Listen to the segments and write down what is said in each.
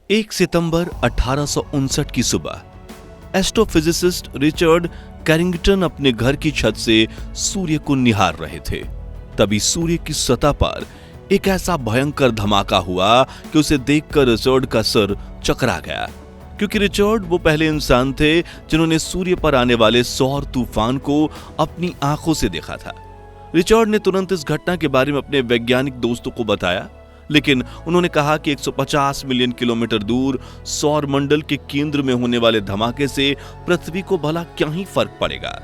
1 सितंबर 1859 की सुबह astrophysicist Richard Carrington अपने घर की छत से सूर्य को निहार रहे थे। तभी सूर्य की सतह पर एक ऐसा भयंकर धमाका हुआ कि उसे देखकर रिचर्ड का सर चकरा गया, क्योंकि रिचर्ड वो पहले इंसान थे जिन्होंने सूर्य पर आने वाले सौर तूफान को अपनी आंखों से देखा था। रिचर्ड ने तुरंत इस घटना के बारे में अपने वैज्ञानिक दोस्तों को बताया, लेकिन उन्होंने कहा कि 150 मिलियन किलोमीटर दूर सौर मंडल के केंद्र में होने वाले धमाके से पृथ्वी को भला क्या ही फर्क पड़ेगा।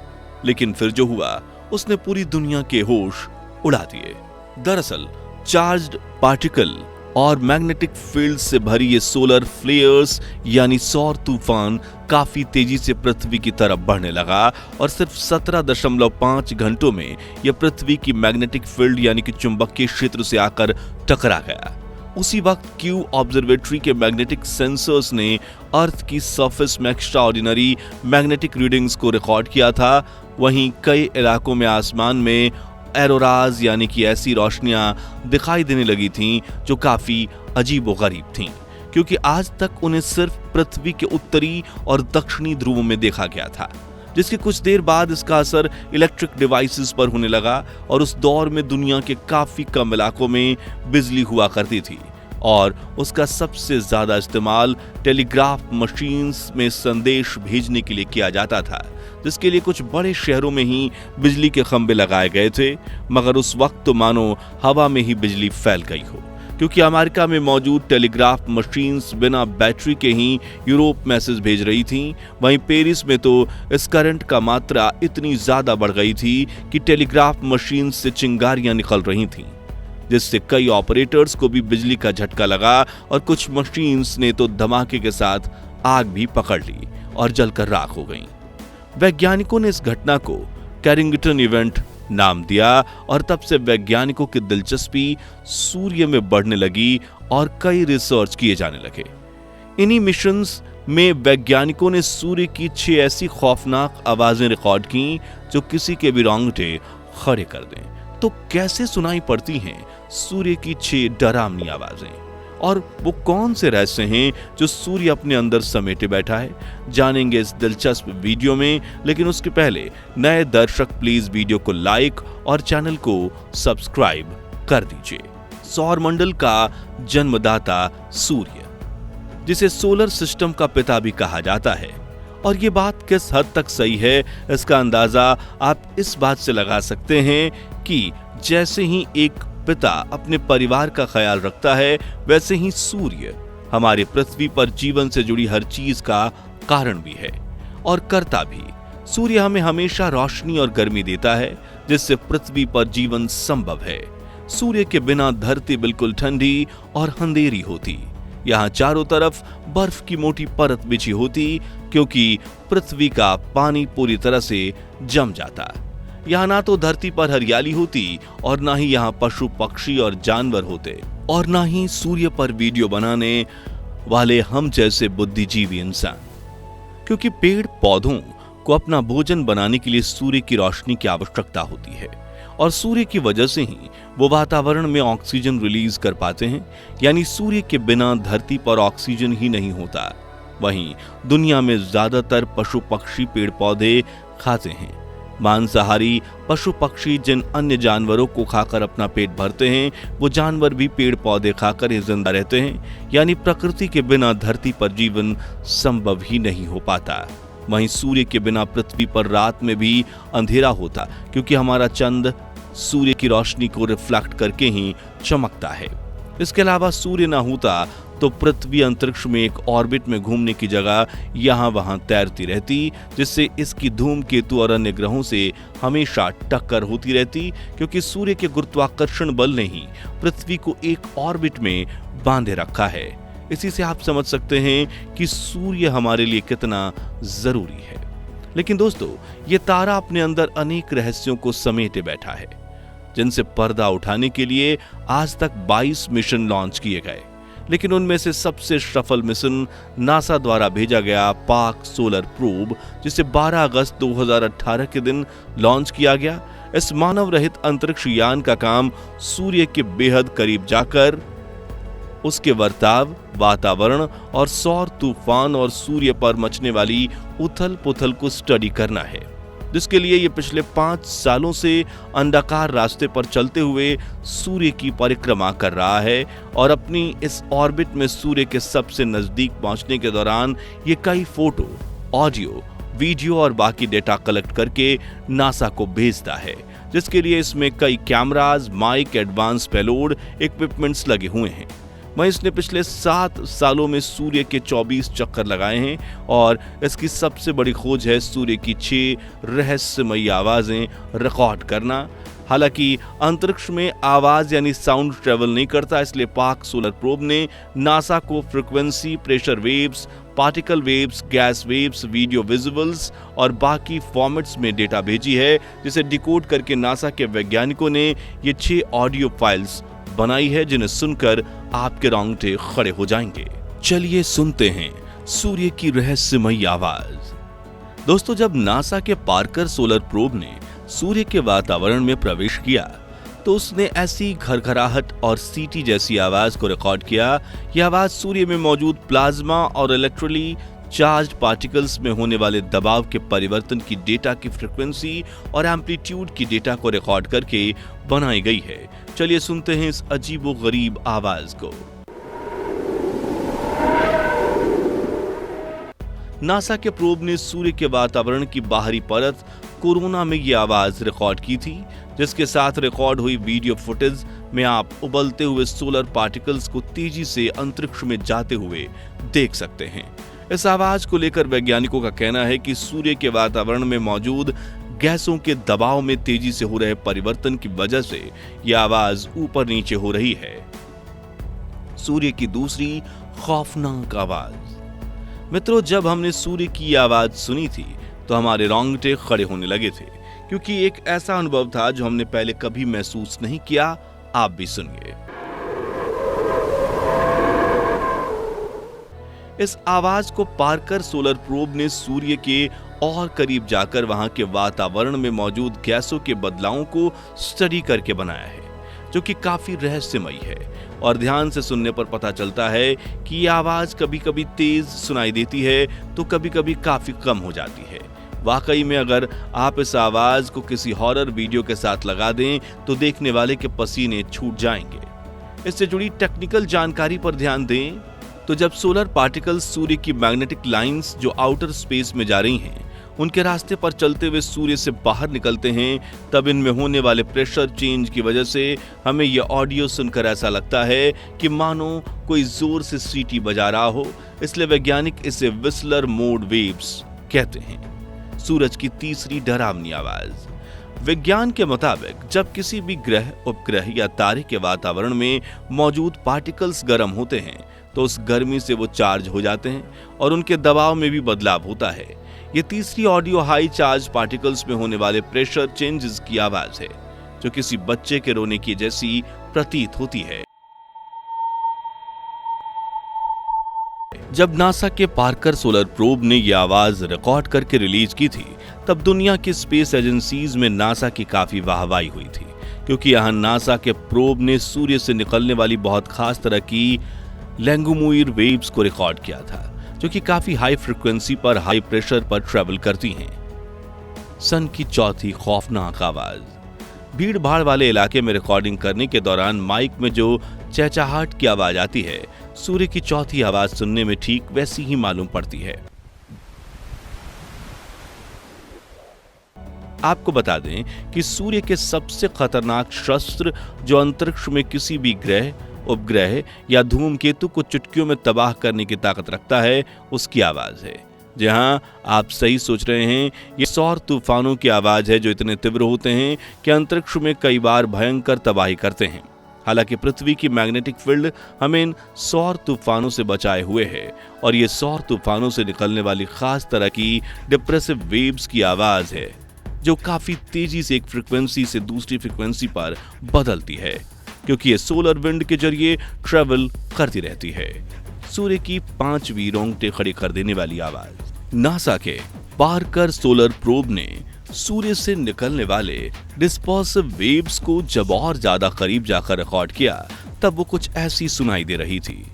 लेकिन फिर जो हुआ उसने पूरी दुनिया के होश उड़ा दिए। दरअसल चार्ज्ड पार्टिकल और मैग्नेटिक फील्ड से भरी ये सोलर फ्लेयर्स यानी सौर तूफान काफी तेजी से पृथ्वी की तरफ बढ़ने लगा और सिर्फ 17.5 घंटों में यह पृथ्वी की मैग्नेटिक फील्ड यानी कि चुंबकीय क्षेत्र से आकर टकरा गया। उसी वक्त क्यू ऑब्जर्वेटरी के मैग्नेटिक सेंसर्स ने अर्थ की सरफेस में एक्स्ट्राऑर्डिनरी मैग्नेटिक रीडिंग्स को रिकॉर्ड किया था। वहीं कई इलाकों में आसमान में एरोराज यानी कि ऐसी रोशनियां दिखाई देने लगी थीं जो काफी अजीबोगरीब थीं, क्योंकि आज तक उन्हें सिर्फ पृथ्वी के उत्तरी और दक्षिणी ध्रुवों में देखा गया था। जिसके कुछ देर बाद इसका असर इलेक्ट्रिक डिवाइसेस पर होने लगा और उस दौर में दुनिया के काफी कम इलाकों में बिजली हुआ करती थी और उसका सबसे ज्यादा इस्तेमाल टेलीग्राफ मशीन्स में संदेश भेजने के लिए किया जाता था, जिसके लिए कुछ बड़े शहरों में ही बिजली के खंभे लगाए गए थे। मगर उस वक्त तो मानो हवा में ही बिजली फैल गई हो, क्योंकि अमेरिका में मौजूद टेलीग्राफ मशीन्स बिना बैटरी के ही यूरोप मैसेज भेज रही थीं। वहीं पेरिस में तो इस करंट का मात्रा इतनी ज्यादा बढ़ गई थी कि टेलीग्राफ मशीन से चिंगारियां निकल रही थीं, जिससे कई ऑपरेटर्स को भी बिजली का झटका लगा और कुछ मशीन्स ने तो धमाके के साथ आग भी पकड़ ली और जलकर राख हो गईं। वैज्ञानिकों ने इस घटना को कैरिंगटन इवेंट नाम दिया और तब से वैज्ञानिकों की दिलचस्पी सूर्य में बढ़ने लगी और कई रिसर्च किए जाने लगे। इन्हीं मिशंस में वैज्ञानिकों ने सूर्य की 6 ऐसी खौफनाक आवाजें रिकॉर्ड की जो किसी के भी रोंगटे खड़े कर दें। तो कैसे सुनाई पड़ती हैं सूर्य की 6 डरावनी आवाजें, और वो कौन से रहस्य हैं जो सूर्य अपने अंदर समेटे बैठा है, जानेंगे इस दिलचस्प वीडियो में। लेकिन उसके पहले नए दर्शक प्लीज वीडियो को लाइक और चैनल को सब्सक्राइब कर दीजिए। सौरमंडल का जन्मदाता सूर्य, जिसे सोलर सिस्टम का पिता भी कहा जाता है, और ये बात किस हद तक सही है इसका अंदाजा आप इस बात से लगा सकते हैं कि जैसे ही एक पिता अपने परिवार का ख्याल रखता है, वैसे ही सूर्य हमारे पृथ्वी पर जीवन से जुड़ी हर चीज का कारण भी है और करता भी। सूर्य हमें हमेशा रोशनी और गर्मी देता है, जिससे पृथ्वी पर जीवन संभव है। सूर्य के बिना धरती बिल्कुल ठंडी और अंधेरी होती। यहाँ चारों तरफ बर्फ की मोटी परत बिछी होती, क्योंकि पृथ्वी का पानी पूरी तरह से जम जाता। यहाँ ना तो धरती पर हरियाली होती और ना ही यहाँ पशु पक्षी और जानवर होते, और ना ही सूर्य पर वीडियो बनाने वाले हम जैसे बुद्धिजीवी इंसान, क्योंकि पेड़ पौधों को अपना भोजन बनाने के लिए सूर्य की रोशनी की आवश्यकता होती है और सूर्य की वजह से ही वो वातावरण में ऑक्सीजन रिलीज कर पाते हैं। यानी सूर्य के बिना धरती पर ऑक्सीजन ही नहीं होता। वहीं दुनिया में ज्यादातर पशु पक्षी पेड़ पौधे खाते हैं। मांसाहारी पशु पक्षी जिन अन्य जानवरों को खाकर अपना पेट भरते हैं, वो जानवर भी पेड़ पौधे खाकर ही जिंदा रहते हैं। यानी प्रकृति के बिना धरती पर जीवन संभव ही नहीं हो पाता। वहीं सूर्य के बिना पृथ्वी पर रात में भी अंधेरा होता, क्योंकि हमारा चंद्र सूर्य की रोशनी को रिफ्लेक्ट करके ही चमकता है। इसके अलावा सूर्य ना होता तो पृथ्वी अंतरिक्ष में एक ऑर्बिट में घूमने की जगह यहाँ वहां तैरती रहती, जिससे इसकी धूमकेतु और अन्य ग्रहों से हमेशा टक्कर होती रहती, क्योंकि सूर्य के गुरुत्वाकर्षण बल ने ही पृथ्वी को एक ऑर्बिट में बांधे रखा है। इसी से आप समझ सकते हैं कि सूर्य हमारे लिए कितना जरूरी है। लेकिन दोस्तों, ये तारा अपने अंदर अनेक रहस्यों को समेटे बैठा है, जिनसे पर्दा उठाने के लिए आज तक 22 मिशन लॉन्च किए गए। लेकिन उनमें से सबसे सफल मिशन नासा द्वारा भेजा गया पाक सोलर प्रोब, जिसे 12 अगस्त 2018 के दिन लॉन्च किया गया। इस मानव रहित अंतरिक्ष यान का काम सूर्य के बेहद करीब जाकर उसके वर्ताव, वातावरण और सौर तूफान और सूर्य पर मचने वाली उथल पुथल को स्टडी करना है, जिसके लिए ये पिछले 5 सालों से अंडाकार रास्ते पर चलते हुए सूर्य की परिक्रमा कर रहा है और अपनी इस ऑर्बिट में सूर्य के सबसे नजदीक पहुंचने के दौरान ये कई फोटो, ऑडियो, वीडियो और बाकी डेटा कलेक्ट करके नासा को भेजता है, जिसके लिए इसमें कई cameras, mic, advance payload equipments लगे हुए हैं। वहीं इसने पिछले 7 सालों में सूर्य के 24 चक्कर लगाए हैं और इसकी सबसे बड़ी खोज है सूर्य की 6 रहस्यमयी आवाजें रिकॉर्ड करना। हालांकि अंतरिक्ष में आवाज यानी साउंड ट्रेवल नहीं करता, इसलिए पार्कर सोलर प्रोब ने नासा को frequency, pressure waves, particle waves, gas waves, video visuals और बाकी फॉर्मेट्स में डेटा भेजी है, जिसे डिकोड करके नासा के वैज्ञानिकों ने ये 6 ऑडियो फाइल्स बनाई है, जिन्हें सुनकर आपके रोंगटे खड़े हो जाएंगे। चलिए सुनते हैं सूर्य की रहस्यमयी आवाज। दोस्तों, जब नासा के पार्कर सोलर प्रोब ने सूर्य के वातावरण में प्रवेश किया तो उसने ऐसी घरघराहट और सीटी जैसी आवाज को रिकॉर्ड किया। यह आवाज सूर्य में मौजूद प्लाज्मा और इलेक्ट्रिकली चार्ज पार्टिकल्स में होने वाले दबाव के परिवर्तन की डेटा की फ्रीक्वेंसी और एम्पलीट्यूड की डेटा को रिकॉर्ड करके बनाई गई है। चलिए सुनते हैं इस अजीबोगरीब आवाज को। नासा के प्रोब ने सूर्य के वातावरण की बाहरी परत कोरोना में ये आवाज रिकॉर्ड की थी, जिसके साथ रिकॉर्ड हुई वीडियो फुटेज में आप उबलते हुए सोलर पार्टिकल्स को तेजी से अंतरिक्ष में जाते हुए देख सकते हैं। इस आवाज को लेकर वैज्ञानिकों का कहना है कि सूर्य के वातावरण में मौजूद गैसों के दबाव में तेजी से हो रहे परिवर्तन की वजह से यह आवाज ऊपर नीचे हो रही है। सूर्य की दूसरी खौफनाक आवाज। मित्रों, जब हमने सूर्य की आवाज सुनी थी तो हमारे रोंगटे खड़े होने लगे थे, क्योंकि एक ऐसा अनुभव था जो हमने पहले कभी महसूस नहीं किया। आप भी सुनिए। इस आवाज को पार्कर सोलर प्रोब ने सूर्य के और करीब जाकर वहां के वातावरण में मौजूद गैसों के बदलावों को स्टडी करके बनाया है, जो कि काफी रहस्यमयी है। और ध्यान से सुनने पर पता चलता है कि यह आवाज कभी कभी तेज सुनाई देती है तो कभी कभी काफी कम हो जाती है। वाकई में अगर आप इस आवाज को किसी हॉरर वीडियो के साथ लगा दें तो देखने वाले के पसीने छूट जाएंगे। इससे जुड़ी टेक्निकल जानकारी पर ध्यान दें तो जब सोलर पार्टिकल्स सूर्य की मैग्नेटिक लाइंस जो आउटर स्पेस में जा रही हैं, उनके रास्ते पर चलते हुए सूर्य से बाहर निकलते हैं, तब इनमें होने वाले प्रेशर चेंज की वजह से हमें यह ऑडियो सुनकर ऐसा लगता है कि मानो कोई जोर से सीटी बजा रहा हो। इसलिए वैज्ञानिक इसे विस्लर मोड वेव्स कहते हैं। सूरज की तीसरी डरावनी आवाज। विज्ञान के मुताबिक जब किसी भी ग्रह, उपग्रह या तारे के वातावरण में मौजूद पार्टिकल्स गर्म होते हैं तो उस गर्मी से वो चार्ज हो जाते हैं और उनके दबाव में भी बदलाव होता है। ये तीसरी ऑडियो हाई चार्ज पार्टिकल्स में होने वाले प्रेशर चेंजेस की आवाज है, जो किसी बच्चे के रोने की जैसी प्रतीत होती है। जब नासा के पार्कर सोलर प्रोब ने यह आवाज रिकॉर्ड करके रिलीज की थी, तब दुनिया की स्पेस एजेंसीज में नासा की काफी वाहवाही हुई थी, क्योंकि यहाँ नासा के प्रोब ने सूर्य से निकलने वाली बहुत खास तरह की लैंगुमुइर वेव्स को रिकॉर्ड किया था, जो कि काफी हाई फ्रीक्वेंसी पर हाई प्रेशर पर ट्रेवल करती हैं। सन की चौथी खौफनाक आवाज। भीड़ भाड़ वाले इलाके में रिकॉर्डिंग करने के दौरान माइक में जो चहचहाहट की आवाज आती है, सूर्य की चौथी आवाज सुनने में ठीक वैसी ही मालूम पड़ती है। आपको बता दें कि सूर्य के सबसे खतरनाक शस्त्र जो अंतरिक्ष में किसी भी ग्रह, उपग्रह या धूमकेतु को चुटकियों में तबाह करने की ताकत रखता है, उसकी आवाज है। जी हां, आप सही सोच रहे हैं, ये सौर तूफानों की आवाज है, जो इतने तीव्र होते हैं कि अंतरिक्ष में कई बार भयंकर तबाही करते हैं। हालांकि पृथ्वी की मैग्नेटिक फील्ड हमें इन सौर तूफानों से बचाए हुए है और ये सौर तूफानों से निकलने वाली खास तरह की डिप्रेसिव वेव्स की आवाज है, जो काफी तेजी से एक फ्रीक्वेंसी से दूसरी फ्रीक्वेंसी पर बदलती है, क्योंकि ये सोलर विंड के जरिए ट्रेवल करती रहती है। सूर्य की पांचवी रोंगटे खड़ी कर देने वाली आवाज। नासा के पार्कर सोलर प्रोब ने सूर्य से निकलने वाले डिस्पर्सिव वेव्स को जब और ज्यादा करीब जाकर रिकॉर्ड किया, तब वो कुछ ऐसी सुनाई दे रही थी।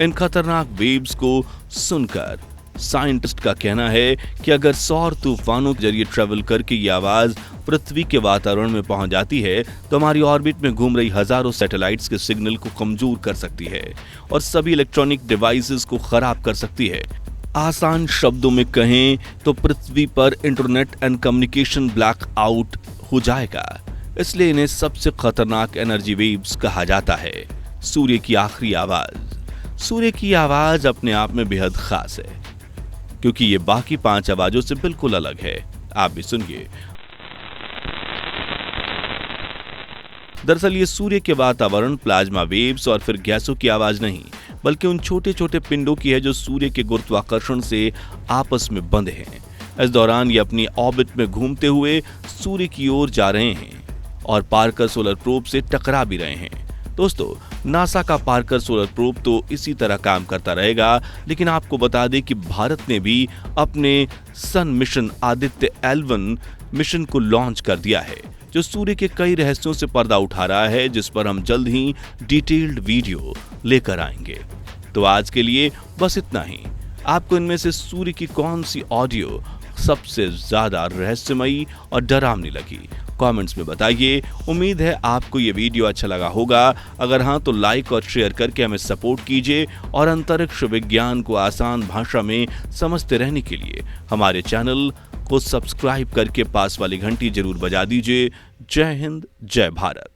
इन खतरनाक वेव्स को सुनकर साइंटिस्ट का कहना है कि अगर सौर तूफानों के जरिए ट्रेवल करके ये आवाज पृथ्वी के वातावरण में पहुंच जाती है तो हमारी ऑर्बिट में घूम रही हजारों सैटेलाइट्स के सिग्नल को कमजोर कर सकती है और सभी इलेक्ट्रॉनिक डिवाइसेस को खराब कर सकती है। आसान शब्दों में कहें तो पृथ्वी पर internet and communication black out हो जाएगा। इसलिए इन्हें सबसे खतरनाक एनर्जी वेव्स कहा जाता है। सूर्य की आखिरी आवाज। सूर्य की आवाज अपने आप में बेहद खास है क्योंकि ये बाकी 5 आवाजों से बिल्कुल अलग है। आप भी सुनिए। दरअसल ये सूर्य के वातावरण, प्लाज्मा वेव्स और फिर गैसों की आवाज नहीं बल्कि उन छोटे छोटे पिंडों की है जो सूर्य के गुरुत्वाकर्षण से आपस में बंधे हैं। इस दौरान ये अपनी ऑर्बिट में घूमते हुए सूर्य की ओर जा रहे हैं और पार्कर सोलर प्रोब से टकरा भी रहे हैं। दोस्तों, नासा का पार्कर सोलर प्रोब तो इसी तरह काम करता रहेगा, लेकिन आपको बता दें कि भारत ने भी अपने सन मिशन आदित्य L1 मिशन को लॉन्च कर दिया है जो सूर्य के कई रहस्यों से पर्दा उठा रहा है, जिस पर हम जल्द ही डिटेल्ड वीडियो लेकर आएंगे। तो आज के लिए बस इतना ही। आपको इनमें से सूर्य की कौन सी ऑडियो सबसे ज्यादा रहस्यमयी और डरावनी लगी? कमेंट्स में बताइए। उम्मीद है आपको ये वीडियो अच्छा लगा होगा। अगर हाँ तो लाइक और शेयर करके हमें सपोर्ट कीजिए और अंतरिक्ष विज्ञान को आसान भाषा में समझते रहने के लिए हमारे चैनल को सब्सक्राइब करके पास वाली घंटी जरूर बजा दीजिए। जय हिंद, जय भारत।